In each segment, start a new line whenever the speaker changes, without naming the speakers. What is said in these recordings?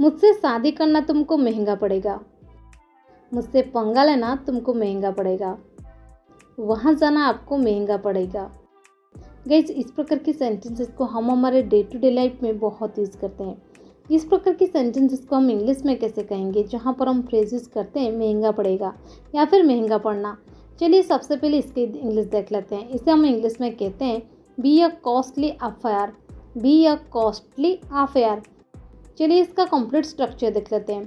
मुझसे शादी करना तुमको महंगा पड़ेगा। मुझसे पंगा लेना तुमको महंगा पड़ेगा। वहाँ जाना आपको महंगा पड़ेगा। गाइस, इस प्रकार की सेंटेंसेस को हम हमारे डे टू डे लाइफ में बहुत यूज़ करते हैं। इस प्रकार की सेंटेंसेस को हम इंग्लिश में कैसे कहेंगे, जहाँ पर हम फ्रेज यूज़ करते हैं महंगा पड़ेगा या फिर महंगा पड़ना। चलिए सबसे पहले इसके इंग्लिश देख लेते हैं। इसे हम इंग्लिश में कहते हैं B a costly affair. B a costly affair. चलिए इसका कंप्लीट स्ट्रक्चर देख लेते हैं।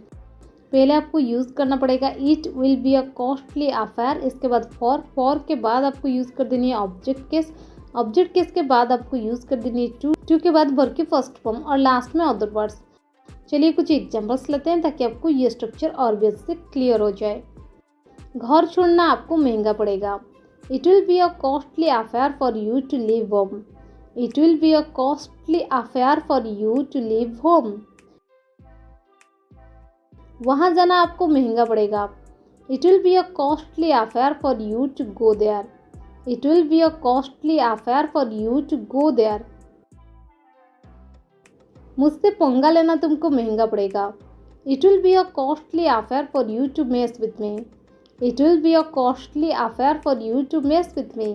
पहले आपको यूज़ करना पड़ेगा it will be a costly affair. इसके बाद फॉर के बाद आपको यूज़ कर देनी है ऑब्जेक्ट केस। ऑब्जेक्ट केस के बाद आपको यूज़ कर देनी है टू के बाद वर्ब की फर्स्ट फॉर्म और लास्ट में अदर वर्ड्स। चलिए कुछ एग्जांपल्स लेते हैं ताकि आपको ये स्ट्रक्चर और भी अच्छे से क्लियर हो जाए। घर छोड़ना आपको महंगा पड़ेगा। It will be a costly affair for you to leave home. It will be a costly affair for you to leave home. वहाँ जाना आपको महंगा पड़ेगा। It will be a costly affair for you to go there. It will be a costly affair for you to go there. मुझसे पंगा लेना तुमको महंगा पड़ेगा। It will be a costly affair for you to mess with me. It will be a costly affair for you to mess with me.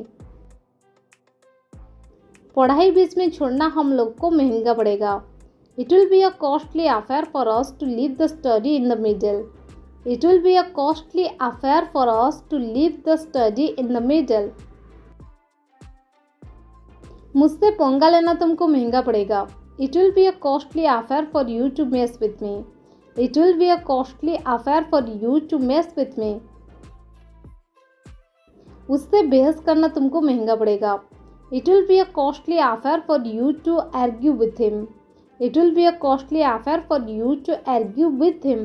पढ़ाई बीच में छोड़ना हम लोग को महंगा पड़ेगा। It will be a costly affair for us to leave the study in the middle. It will be a costly affair for us to leave the study in the middle. मुझसे पंगा लेना तुमको महंगा पड़ेगा। It will be a costly affair for you to mess with me. It will be a costly affair for you to mess with me. उससे बहस करना तुमको महंगा पड़ेगा। It will be a costly affair for you to argue with him. It will be a costly affair for you to argue with him.